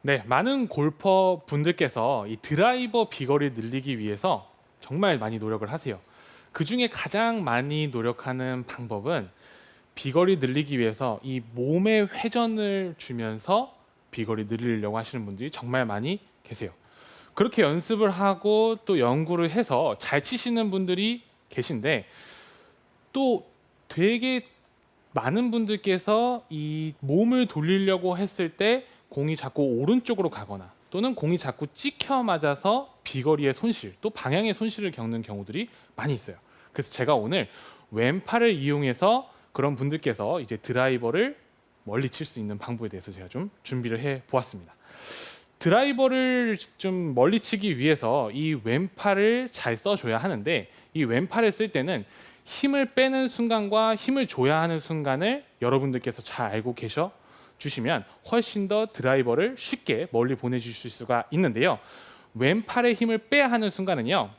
네, 많은 골퍼 분들께서 이 드라이버 비거리를 늘리기 위해서 정말 많이 노력을 하세요. 그 중에 가장 많이 노력하는 방법은 비거리 늘리기 위해서 이 몸에 회전을 주면서 비거리 늘리려고 하시는 분들이 정말 많이 계세요. 그렇게 연습을 하고 또 연구를 해서 잘 치시는 분들이 계신데, 또 되게 많은 분들께서 이 몸을 돌리려고 했을 때 공이 자꾸 오른쪽으로 가거나 또는 공이 자꾸 찍혀 맞아서 비거리의 손실, 또 방향의 손실을 겪는 경우들이 많이 있어요. 그래서 제가 오늘 왼팔을 이용해서 그런 분들께서 이제 드라이버를 멀리 칠 수 있는 방법에 대해서 제가 좀 준비를 해 보았습니다. 드라이버를 좀 멀리 치기 위해서 이 왼팔을 잘 써줘야 하는데, 이 왼팔을 쓸 때는 힘을 빼는 순간과 힘을 줘야 하는 순간을 여러분들께서 잘 알고 계셔 주시면 훨씬 더 드라이버를 쉽게 멀리 보내주실 수가 있는데요. 왼팔에 힘을 빼야 하는 순간은요,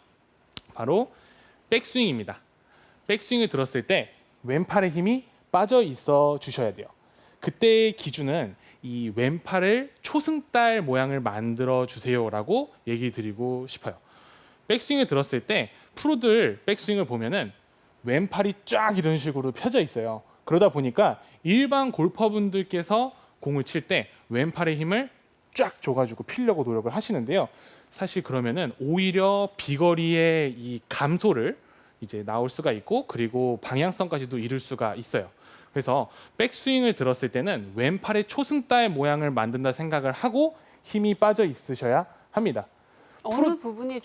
바로 백스윙입니다. 백스윙을 들었을 때 왼팔에 힘이 빠져 있어 주셔야 돼요. 그때의 기준은 이 왼팔을 초승달 모양을 만들어 주세요라고 얘기 드리고 싶어요. 백스윙을 들었을 때 프로들 백스윙을 보면은 왼팔이 쫙 이런 식으로 펴져 있어요. 그러다 보니까 일반 골퍼분들께서 공을 칠 때 왼팔의 힘을 쫙 줘가지고 피려고 노력을 하시는데요. 사실 그러면은 오히려 비거리의 이 감소를 이제 나올 수가 있고, 그리고 방향성까지도 잃을 수가 있어요. 그래서 백스윙을 들었을 때는 왼팔의 초승달 모양을 만든다 생각을 하고 힘이 빠져 있으셔야 합니다. 어느 부분이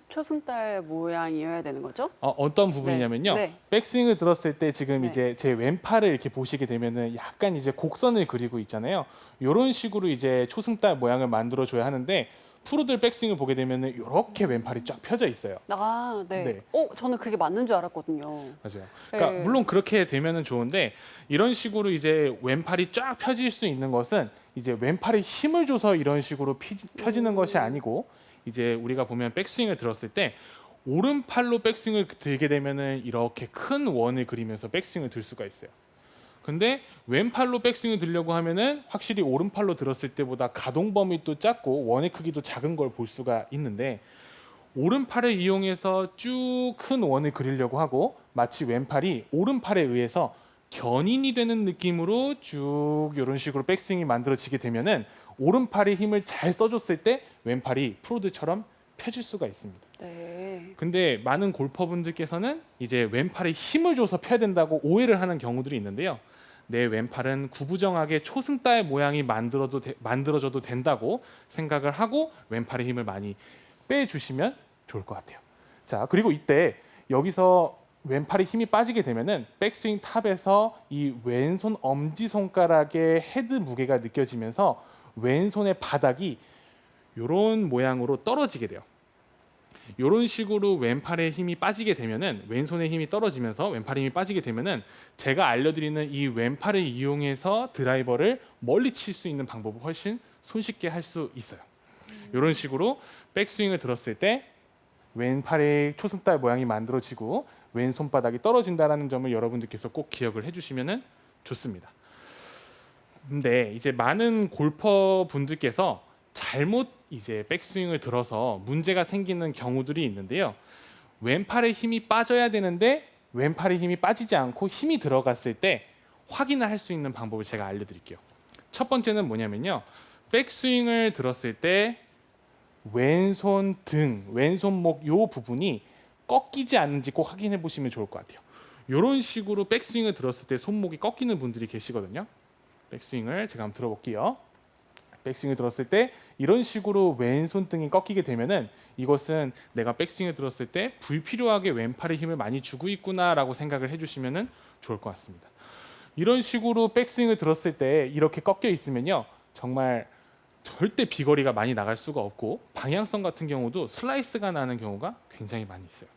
초승달 모양이어야 되는 거죠? 어떤 부분이냐면요. 네. 백스윙을 들었을 때 지금 네. 이제 제 왼팔을 이렇게 보시게 되면은 약간 이제 곡선을 그리고 있잖아요. 이런 식으로 이제 초승달 모양을 만들어 줘야 하는데, 프로들 백스윙을 보게 되면은 이렇게 왼팔이 쫙 펴져 있어요. 아, 네. 네. 저는 그게 맞는 줄 알았거든요. 맞아요. 그러니까 네. 물론 그렇게 되면은 좋은데, 이런 식으로 이제 왼팔이 쫙 펴질 수 있는 것은 이제 왼팔에 힘을 줘서 이런 식으로 펴지는 것이 아니고, 이제 우리가 보면 백스윙을 들었을 때 오른팔로 백스윙을 들게 되면은 이렇게 큰 원을 그리면서 백스윙을 들 수가 있어요. 근데 왼팔로 백스윙을 들려고 하면은 확실히 오른팔로 들었을 때보다 가동 범위도 작고 원의 크기도 작은 걸 볼 수가 있는데, 오른팔을 이용해서 쭉 큰 원을 그리려고 하고 마치 왼팔이 오른팔에 의해서 견인이 되는 느낌으로 쭉 이런 식으로 백스윙이 만들어지게 되면은 오른팔의 힘을 잘 써줬을 때 왼팔이 프로들처럼 펴질 수가 있습니다. 네. 근데 많은 골퍼분들께서는 이제 왼팔에 힘을 줘서 펴야 된다고 오해를 하는 경우들이 있는데요. 내 왼팔은 구부정하게 초승달 모양이 만들어져도 된다고 생각을 하고 왼팔의 힘을 많이 빼주시면 좋을 것 같아요. 자, 그리고 이때 여기서 왼팔에 힘이 빠지게 되면은 백스윙 탑에서 이 왼손 엄지 손가락의 헤드 무게가 느껴지면서 왼손의 바닥이 이런 모양으로 떨어지게 돼요. 이런 식으로 왼팔에 힘이 빠지게 되면은, 왼손의 힘이 떨어지면서 왼팔에 힘이 빠지게 되면은 제가 알려드리는 이 왼팔을 이용해서 드라이버를 멀리 칠 수 있는 방법을 훨씬 손쉽게 할 수 있어요. 이런 식으로 백스윙을 들었을 때 왼팔의 초승달 모양이 만들어지고 왼손바닥이 떨어진다는 점을 여러분들께서 꼭 기억을 해주시면 좋습니다. 근데 이제 많은 골퍼 분들께서 잘못 이제 백스윙을 들어서 문제가 생기는 경우들이 있는데요. 왼팔에 힘이 빠져야 되는데 왼팔에 힘이 빠지지 않고 힘이 들어갔을 때 확인을 할 수 있는 방법을 제가 알려드릴게요. 첫 번째는 뭐냐면요. 백스윙을 들었을 때 왼손 등, 왼손목 요 부분이 꺾이지 않는지 꼭 확인해 보시면 좋을 것 같아요. 이런 식으로 백스윙을 들었을 때 손목이 꺾이는 분들이 계시거든요. 백스윙을 제가 한번 들어볼게요. 백스윙을 들었을 때 이런 식으로 왼손 등이 꺾이게 되면은 이것은 내가 백스윙을 들었을 때 불필요하게 왼팔에 힘을 많이 주고 있구나라고 생각을 해주시면 좋을 것 같습니다. 이런 식으로 백스윙을 들었을 때 이렇게 꺾여 있으면요, 정말 절대 비거리가 많이 나갈 수가 없고 방향성 같은 경우도 슬라이스가 나는 경우가 굉장히 많이 있어요.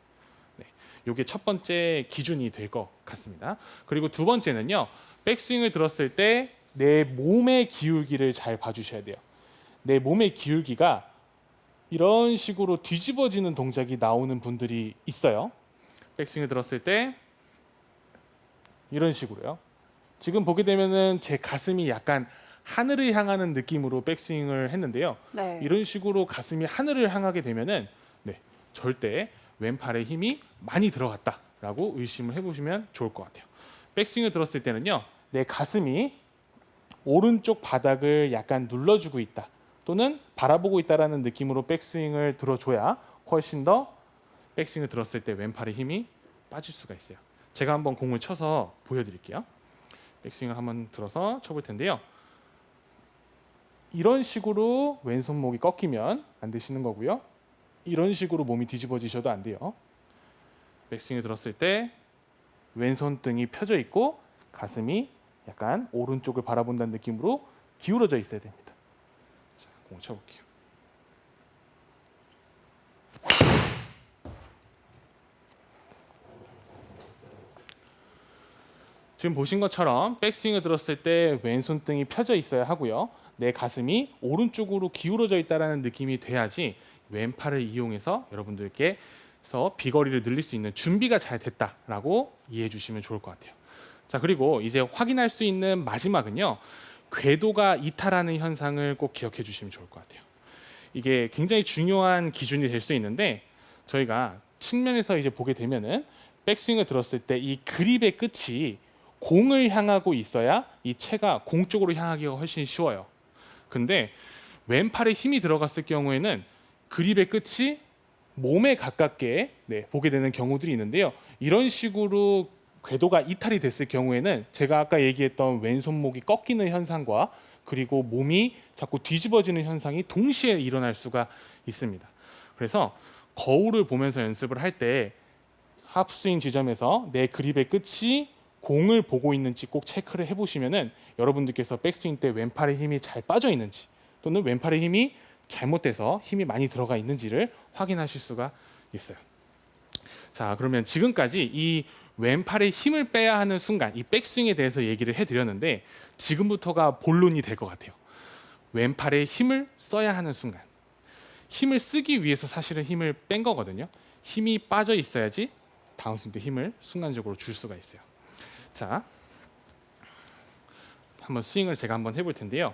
네, 이게 첫 번째 기준이 될 것 같습니다. 그리고 두 번째는요, 백스윙을 들었을 때 내 몸의 기울기를 잘 봐주셔야 돼요. 내 몸의 기울기가 이런 식으로 뒤집어지는 동작이 나오는 분들이 있어요. 백스윙을 들었을 때 이런 식으로요. 지금 보게 되면은 제 가슴이 약간 하늘을 향하는 느낌으로 백스윙을 했는데요. 네. 이런 식으로 가슴이 하늘을 향하게 되면은 절대 왼팔에 힘이 많이 들어갔다라고 의심을 해보시면 좋을 것 같아요. 백스윙을 들었을 때는요, 내 가슴이 오른쪽 바닥을 약간 눌러주고 있다 또는 바라보고 있다라는 느낌으로 백스윙을 들어줘야 훨씬 더 백스윙을 들었을 때 왼팔의 힘이 빠질 수가 있어요. 제가 한번 공을 쳐서 보여드릴게요. 백스윙을 한번 들어서 쳐볼 텐데요. 이런 식으로 왼손목이 꺾이면 안 되시는 거고요. 이런 식으로 몸이 뒤집어지셔도 안 돼요. 백스윙을 들었을 때 왼손등이 펴져 있고 가슴이 약간 오른쪽을 바라본다는 느낌으로 기울어져 있어야 됩니다. 자, 공을 쳐볼게요. 지금 보신 것처럼 백스윙을 들었을 때 왼손등이 펴져 있어야 하고요. 내 가슴이 오른쪽으로 기울어져 있다는 느낌이 돼야지 왼팔을 이용해서 여러분들께서 비거리를 늘릴 수 있는 준비가 잘 됐다라고 이해해 주시면 좋을 것 같아요. 자, 그리고 이제 확인할 수 있는 마지막은요. 궤도가 이탈하는 현상을 꼭 기억해 주시면 좋을 것 같아요. 이게 굉장히 중요한 기준이 될 수 있는데 저희가 측면에서 이제 보게 되면은 백스윙을 들었을 때 이 그립의 끝이 공을 향하고 있어야 이 채가 공 쪽으로 향하기가 훨씬 쉬워요. 근데 왼팔에 힘이 들어갔을 경우에는 그립의 끝이 몸에 가깝게 보게 되는 경우들이 있는데요. 이런 식으로 궤도가 이탈이 됐을 경우에는 제가 아까 얘기했던 왼손목이 꺾이는 현상과 그리고 몸이 자꾸 뒤집어지는 현상이 동시에 일어날 수가 있습니다. 그래서 거울을 보면서 연습을 할 때 하프스윙 지점에서 내 그립의 끝이 공을 보고 있는지 꼭 체크를 해보시면은 여러분들께서 백스윙 때 왼팔의 힘이 잘 빠져 있는지 또는 왼팔의 힘이 잘못돼서 힘이 많이 들어가 있는지를 확인하실 수가 있어요. 자, 그러면 지금까지 이 왼팔에 힘을 빼야 하는 순간, 이 백스윙에 대해서 얘기를 해드렸는데 지금부터가 본론이 될 것 같아요. 왼팔에 힘을 써야 하는 순간, 힘을 쓰기 위해서 사실은 힘을 뺀 거거든요. 힘이 빠져 있어야지 다운스윙 때 힘을 순간적으로 줄 수가 있어요. 자, 한번 스윙을 제가 한번 해볼 텐데요.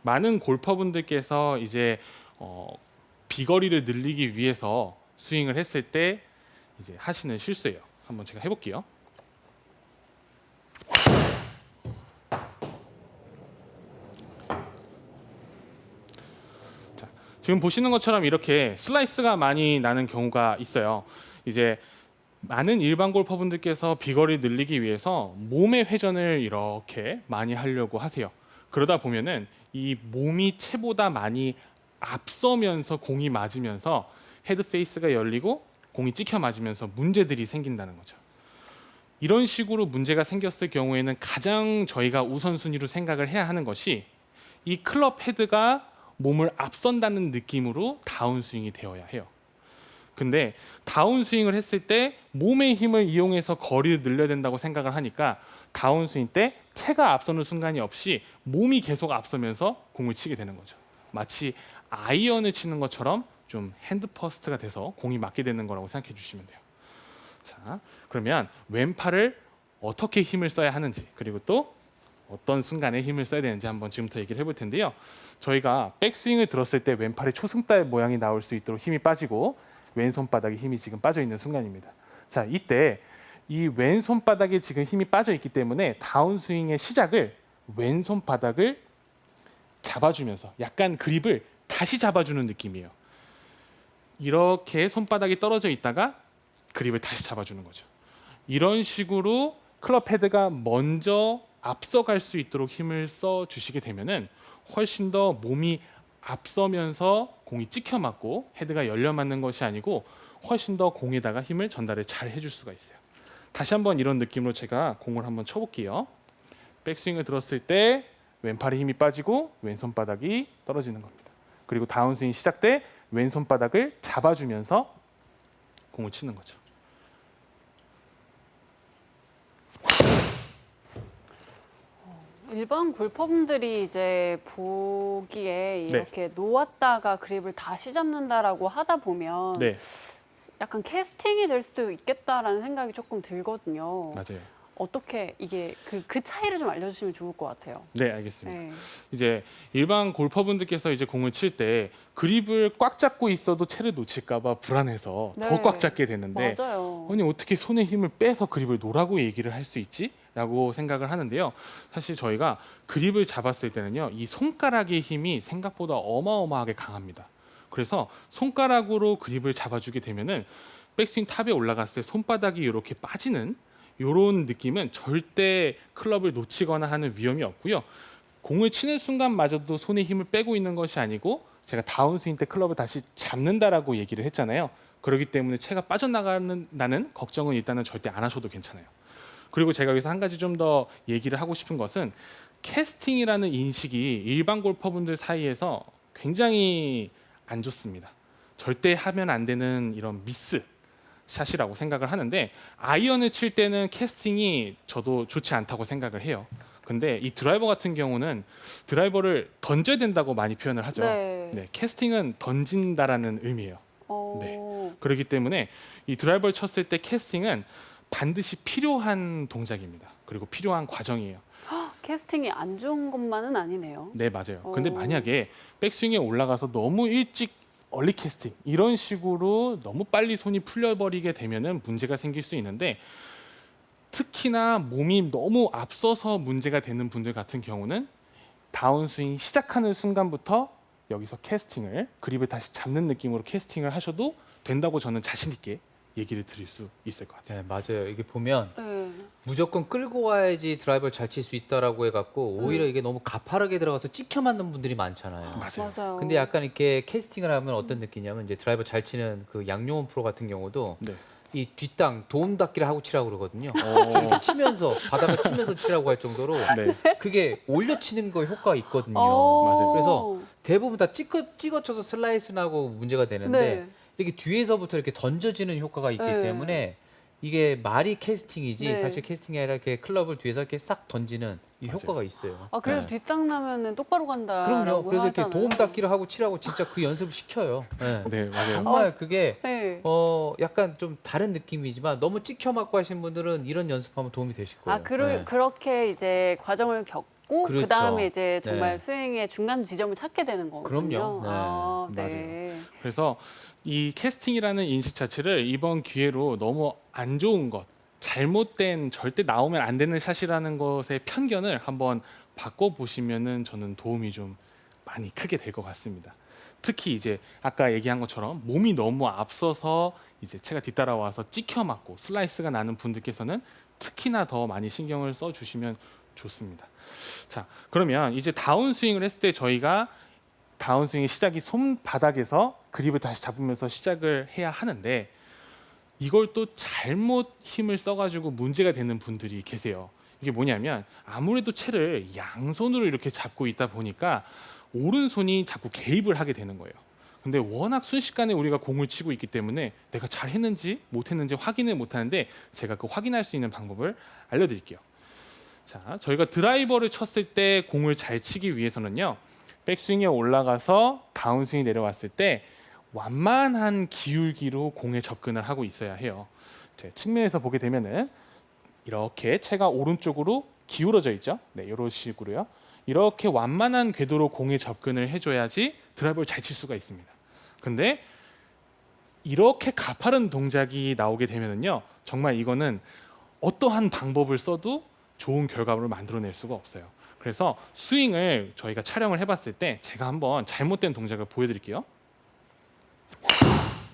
많은 골퍼분들께서 이제 비거리를 늘리기 위해서 스윙을 했을 때 이제 하시는 실수예요. 한번 제가 해볼게요. 자, 지금 보시는 것처럼 이렇게 슬라이스가 많이 나는 경우가 있어요. 이제 많은 일반 골퍼분들께서 비거리 늘리기 위해서 몸의 회전을 이렇게 많이 하려고 하세요. 그러다 보면은 이 몸이 채보다 많이 앞서면서 공이 맞으면서 헤드 페이스가 열리고 공이 찍혀 맞으면서 문제들이 생긴다는 거죠. 이런 식으로 문제가 생겼을 경우에는 가장 저희가 우선순위로 생각을 해야 하는 것이 이 클럽 헤드가 몸을 앞선다는 느낌으로 다운스윙이 되어야 해요. 근데 다운스윙을 했을 때 몸의 힘을 이용해서 거리를 늘려야 된다고 생각을 하니까 다운스윙 때 채가 앞서는 순간이 없이 몸이 계속 앞서면서 공을 치게 되는 거죠. 마치 아이언을 치는 것처럼 좀 핸드 퍼스트가 돼서 공이 맞게 되는 거라고 생각해 주시면 돼요. 자, 그러면 왼팔을 어떻게 힘을 써야 하는지 그리고 또 어떤 순간에 힘을 써야 되는지 한번 지금부터 얘기를 해볼 텐데요. 저희가 백스윙을 들었을 때 왼팔의 초승달 모양이 나올 수 있도록 힘이 빠지고 왼손바닥에 힘이 지금 빠져 있는 순간입니다. 자, 이때 이 왼손바닥에 지금 힘이 빠져 있기 때문에 다운스윙의 시작을 왼손바닥을 잡아주면서 약간 그립을 다시 잡아주는 느낌이에요. 이렇게 손바닥이 떨어져 있다가 그립을 다시 잡아주는 거죠. 이런 식으로 클럽 헤드가 먼저 앞서갈 수 있도록 힘을 써 주시게 되면은 훨씬 더 몸이 앞서면서 공이 찍혀 맞고 헤드가 열려 맞는 것이 아니고 훨씬 더 공에다가 힘을 전달을 잘 해줄 수가 있어요. 다시 한번 이런 느낌으로 제가 공을 한번 쳐볼게요. 백스윙을 들었을 때 왼팔에 힘이 빠지고 왼손바닥이 떨어지는 겁니다. 그리고 다운스윙 시작 때 왼손바닥을 잡아주면서 공을 치는 거죠. 일반 골퍼분들이 이제 보기에 이렇게 놓았다가 그립을 다시 잡는다라고 하다 보면 네, 약간 캐스팅이 될 수도 있겠다라는 생각이 조금 들거든요. 맞아요. 어떻게 이게 그 차이를 좀 알려주시면 좋을 것 같아요. 네, 알겠습니다. 네. 이제 일반 골퍼분들께서 이제 공을 칠 때 그립을 꽉 잡고 있어도 채를 놓칠까봐 불안해서 네. 더 꽉 잡게 되는데 맞아요. 아니 어떻게 손에 힘을 빼서 그립을 놓으라고 얘기를 할 수 있지? 라고 생각을 하는데요. 사실 저희가 그립을 잡았을 때는요. 이 손가락의 힘이 생각보다 어마어마하게 강합니다. 그래서 손가락으로 그립을 잡아주게 되면은 백스윙 탑에 올라갔을 때 손바닥이 이렇게 빠지는 이런 느낌은 절대 클럽을 놓치거나 하는 위험이 없고요. 공을 치는 순간마저도 손에 힘을 빼고 있는 것이 아니고 제가 다운스윙 때 클럽을 다시 잡는다라고 얘기를 했잖아요. 그렇기 때문에 채가 빠져나가는 걱정은 일단은 절대 안 하셔도 괜찮아요. 그리고 제가 여기서 한 가지 좀 더 얘기를 하고 싶은 것은 캐스팅이라는 인식이 일반 골퍼분들 사이에서 굉장히 안 좋습니다. 절대 하면 안 되는 이런 미스 샷이라고 생각을 하는데 아이언을 칠 때는 캐스팅이 저도 좋지 않다고 생각을 해요. 근데 이 드라이버 같은 경우는 드라이버를 던져야 된다고 많이 표현을 하죠. 네. 네, 캐스팅은 던진다라는 의미예요. 어, 네. 그렇기 때문에 이 드라이버를 쳤을 때 캐스팅은 반드시 필요한 동작입니다. 그리고 필요한 과정이에요. 캐스팅이 안 좋은 것만은 아니네요. 네, 맞아요. 근데 어. 만약에 백스윙에 올라가서 너무 일찍 얼리 캐스팅 이런 식으로 너무 빨리 손이 풀려버리게 되면은 문제가 생길 수 있는데 특히나 몸이 너무 앞서서 문제가 되는 분들 같은 경우는 다운스윙 시작하는 순간부터 여기서 캐스팅을 그립을 다시 잡는 느낌으로 캐스팅을 하셔도 된다고 저는 자신 있게 얘기를 드릴 수 있을 것 같아요. 네, 맞아요. 이게 보면 네. 무조건 끌고 와야지 드라이버를 잘 칠 수 있다라고 해갖고 오히려 이게 너무 가파르게 들어가서 찍혀 맞는 분들이 많잖아요. 맞아요. 맞아요. 근데 약간 이렇게 캐스팅을 하면 어떤 느낌이냐면 이제 드라이버 잘 치는 그 양용원 프로 같은 경우도 네. 이 뒷땅 도움 닫기를 하고 치라고 그러거든요. 어, 이렇게 치면서 바닥을 치면서 치라고 할 정도로 네. 그게 올려 치는 거 효과가 있거든요. 맞아요. 그래서 대부분 다 찍어쳐서 슬라이스 나고 문제가 되는데 네. 이렇게 뒤에서부터 이렇게 던져지는 효과가 있기 네. 때문에 이게 말이 캐스팅이지 네. 사실 캐스팅이 아니라 이렇게 클럽을 뒤에서 이렇게 싹 던지는 이 맞아요. 효과가 있어요. 아 그래서 네. 뒷땅 나면은 똑바로 간다라고 그럼요. 그래서 이렇게 하잖아요. 도움 닫기를 하고 치라고 진짜 그 연습을 시켜요. 네. 네, 맞아요. 정말 그게 네. 약간 좀 다른 느낌이지만 너무 찍혀 맞고 하신 분들은 이런 연습하면 도움이 되실 거예요. 네. 그렇게 이제 과정을 겪고 그렇죠. 그다음에 이제 정말 네. 스윙의 중간 지점을 찾게 되는 거거든요. 그럼요. 네. 아, 네. 맞아요. 그래서 이 캐스팅이라는 인식 자체를 이번 기회로 너무 안 좋은 것, 잘못된 절대 나오면 안 되는 샷이라는 것의 편견을 한번 바꿔보시면은 저는 도움이 좀 많이 크게 될 것 같습니다. 특히 이제 아까 얘기한 것처럼 몸이 너무 앞서서 이제 채가 뒤따라와서 찍혀 맞고 슬라이스가 나는 분들께서는 특히나 더 많이 신경을 써 주시면 좋습니다. 자, 그러면 이제 다운스윙을 했을 때 저희가 다운스윙의 시작이 손바닥에서 그립을 다시 잡으면서 시작을 해야 하는데 이걸 또 잘못 힘을 써가지고 문제가 되는 분들이 계세요. 이게 뭐냐면 아무래도 채를 양손으로 이렇게 잡고 있다 보니까 오른손이 자꾸 개입을 하게 되는 거예요. 근데 워낙 순식간에 우리가 공을 치고 있기 때문에 내가 잘 했는지 못했는지 확인을 못하는데 제가 그 확인할 수 있는 방법을 알려드릴게요. 자, 저희가 드라이버를 쳤을 때 공을 잘 치기 위해서는요. 백스윙에 올라가서 다운스윙이 내려왔을 때 완만한 기울기로 공에 접근을 하고 있어야 해요. 제 측면에서 보게 되면은 이렇게 채가 오른쪽으로 기울어져 있죠. 네, 이런 식으로요. 이렇게 완만한 궤도로 공에 접근을 해줘야지 드라이버를 잘 칠 수가 있습니다. 근데 이렇게 가파른 동작이 나오게 되면은요, 정말 이거는 어떠한 방법을 써도 좋은 결과물을 만들어낼 수가 없어요. 그래서 스윙을 저희가 촬영을 해봤을 때 제가 한번 잘못된 동작을 보여드릴게요.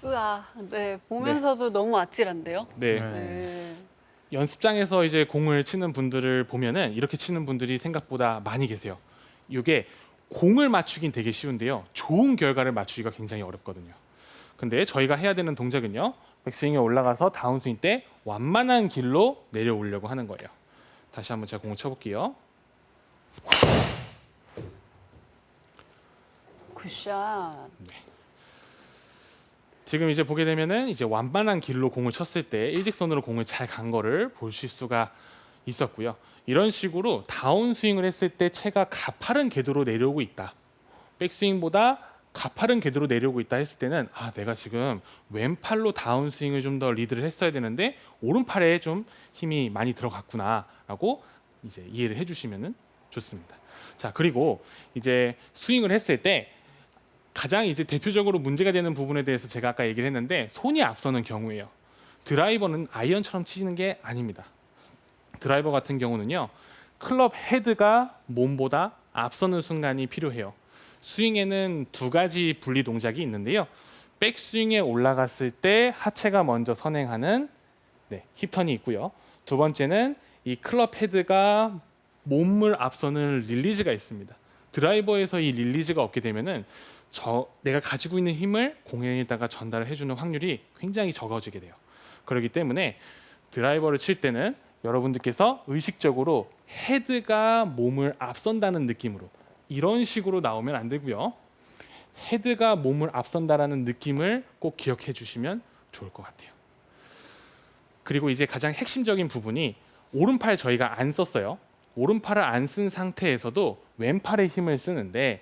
으아, 네 보면서도 너무 아찔한데요. 네. 네. 연습장에서 이제 공을 치는 분들을 보면은 이렇게 치는 분들이 생각보다 많이 계세요. 이게 공을 맞추긴 되게 쉬운데요. 좋은 결과를 맞추기가 굉장히 어렵거든요. 근데 저희가 해야 되는 동작은요. 백스윙에 올라가서 다운스윙 때 완만한 길로 내려오려고 하는 거예요. 다시 한번 제가 공을 쳐볼게요. 굿샷. 지금 이제 보게 되면은 이제 완만한 길로 공을 쳤을 때 일직선으로 공을 잘 간 거를 보실 수가 있었고요. 이런 식으로 다운스윙을 했을 때 채가 가파른 궤도로 내려오고 있다. 백스윙보다 가파른 궤도로 내려오고 있다 했을 때는 내가 지금 왼팔로 다운스윙을 좀 더 리드를 했어야 되는데 오른팔에 좀 힘이 많이 들어갔구나라고 이제 이해를 해주시면 좋습니다. 자, 그리고 이제 스윙을 했을 때 가장 이제 대표적으로 문제가 되는 부분에 대해서 제가 아까 얘기를 했는데 손이 앞서는 경우예요. 드라이버는 아이언처럼 치는 게 아닙니다. 드라이버 같은 경우는요, 클럽 헤드가 몸보다 앞서는 순간이 필요해요. 스윙에는 두 가지 분리 동작이 있는데요. 백스윙에 올라갔을 때 하체가 먼저 선행하는 힙턴이 있고요. 두 번째는 이 클럽 헤드가 몸을 앞서는 릴리즈가 있습니다. 드라이버에서 이 릴리즈가 없게 되면은 내가 가지고 있는 힘을 공연에다가 전달을 해주는 확률이 굉장히 적어지게 돼요. 그렇기 때문에 드라이버를 칠 때는 여러분들께서 의식적으로 헤드가 몸을 앞선다는 느낌으로 이런 식으로 나오면 안 되고요. 헤드가 몸을 앞선다라는 느낌을 꼭 기억해 주시면 좋을 것 같아요. 그리고 이제 가장 핵심적인 부분이 오른팔 저희가 안 썼어요. 오른팔을 안 쓴 상태에서도 왼팔에 힘을 쓰는데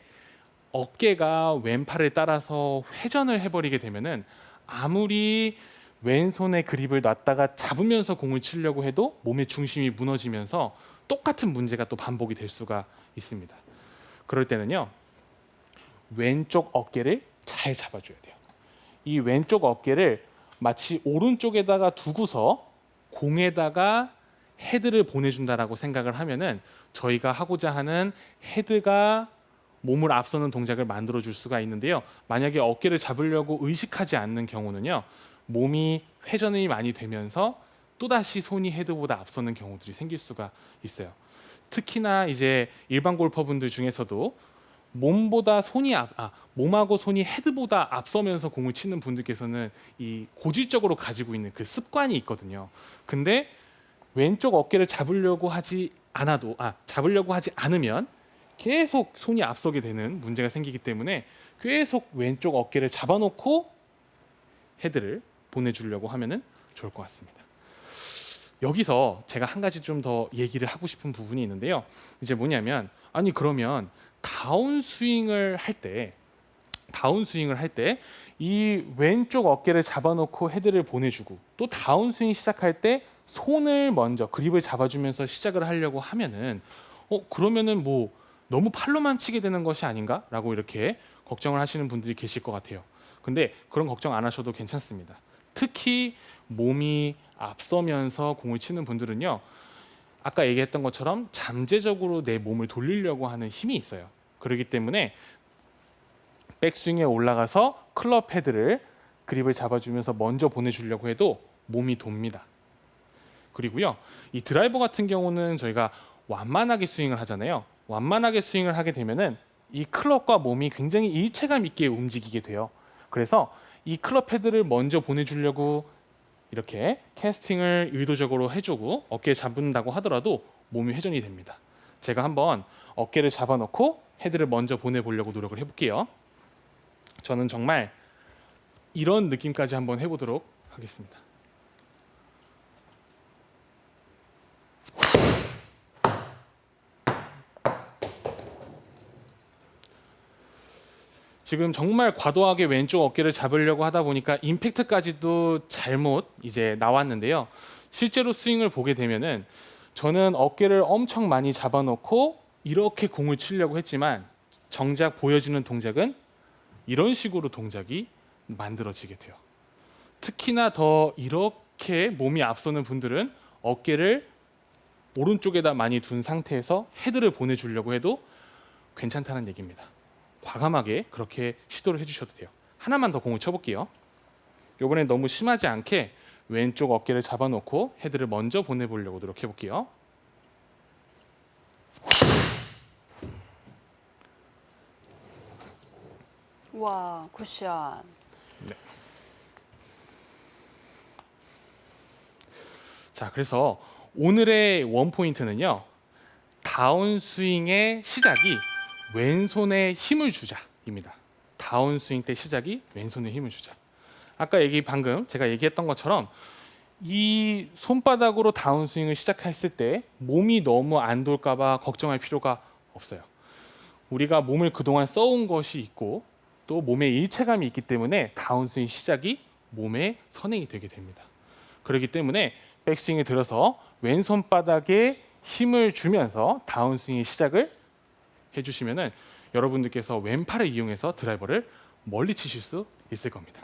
어깨가 왼팔에 따라서 회전을 해버리게 되면은 아무리 왼손에 그립을 놨다가 잡으면서 공을 치려고 해도 몸의 중심이 무너지면서 똑같은 문제가 또 반복이 될 수가 있습니다. 그럴 때는요, 왼쪽 어깨를 잘 잡아줘야 돼요. 이 왼쪽 어깨를 마치 오른쪽에다가 두고서 공에다가 헤드를 보내준다라고 생각을 하면은 저희가 하고자 하는 헤드가 몸을 앞서는 동작을 만들어 줄 수가 있는데요. 만약에 어깨를 잡으려고 의식하지 않는 경우는요, 몸이 회전이 많이 되면서 또다시 손이 헤드보다 앞서는 경우들이 생길 수가 있어요. 특히나 이제 일반 골퍼분들 중에서도 몸하고 손이 헤드보다 앞서면서 공을 치는 분들께서는 이 고질적으로 가지고 있는 그 습관이 있거든요. 근데 왼쪽 어깨를 잡으려고 하지 않으면 계속 손이 앞서게 되는 문제가 생기기 때문에 계속 왼쪽 어깨를 잡아놓고 헤드를 보내주려고 하면은 좋을 것 같습니다. 여기서 제가 한 가지 좀 더 얘기를 하고 싶은 부분이 있는데요. 이제 뭐냐면 그러면 다운스윙을 할 때 이 왼쪽 어깨를 잡아놓고 헤드를 보내주고 또 다운스윙 시작할 때 손을 먼저 그립을 잡아주면서 시작을 하려고 하면은 그러면은 뭐 너무 팔로만 치게 되는 것이 아닌가라고 이렇게 걱정을 하시는 분들이 계실 것 같아요. 근데 그런 걱정 안 하셔도 괜찮습니다. 특히 몸이 앞서면서 공을 치는 분들은요, 아까 얘기했던 것처럼 잠재적으로 내 몸을 돌리려고 하는 힘이 있어요. 그렇기 때문에 백스윙에 올라가서 클럽 헤드를 그립을 잡아주면서 먼저 보내주려고 해도 몸이 돕니다. 그리고요, 이 드라이버 같은 경우는 저희가 완만하게 스윙을 하잖아요. 완만하게 스윙을 하게 되면은 이 클럽과 몸이 굉장히 일체감 있게 움직이게 돼요. 그래서 이 클럽 헤드를 먼저 보내주려고 이렇게 캐스팅을 의도적으로 해주고 어깨에 잡는다고 하더라도 몸이 회전이 됩니다. 제가 한번 어깨를 잡아놓고 헤드를 먼저 보내보려고 노력을 해볼게요. 저는 정말 이런 느낌까지 한번 해보도록 하겠습니다. 지금 정말 과도하게 왼쪽 어깨를 잡으려고 하다 보니까 임팩트까지도 잘못 이제 나왔는데요. 실제로 스윙을 보게 되면은 저는 어깨를 엄청 많이 잡아놓고 이렇게 공을 치려고 했지만 정작 보여지는 동작은 이런 식으로 동작이 만들어지게 돼요. 특히나 더 이렇게 몸이 앞서는 분들은 어깨를 오른쪽에다 많이 둔 상태에서 헤드를 보내주려고 해도 괜찮다는 얘기입니다. 과감하게 그렇게 시도를 해주셔도 돼요. 하나만 더 공을 쳐볼게요. 이번엔 너무 심하지 않게 왼쪽 어깨를 잡아놓고 헤드를 먼저 보내보려고 노력해볼게요. 와, 굿샷. 네. 자, 그래서 오늘의 원포인트는요, 다운스윙의 시작이 왼손에 힘을 주자입니다. 다운스윙 때 시작이 왼손에 힘을 주자. 아까 방금 제가 얘기했던 것처럼 이 손바닥으로 다운스윙을 시작했을 때 몸이 너무 안 돌까 봐 걱정할 필요가 없어요. 우리가 몸을 그동안 써온 것이 있고 또 몸에 일체감이 있기 때문에 다운스윙 시작이 몸에 선행이 되게 됩니다. 그렇기 때문에 백스윙에 들어서 왼손바닥에 힘을 주면서 다운스윙의 시작을 해주시면은 여러분들께서 왼팔을 이용해서 드라이버를 멀리 치실 수 있을 겁니다.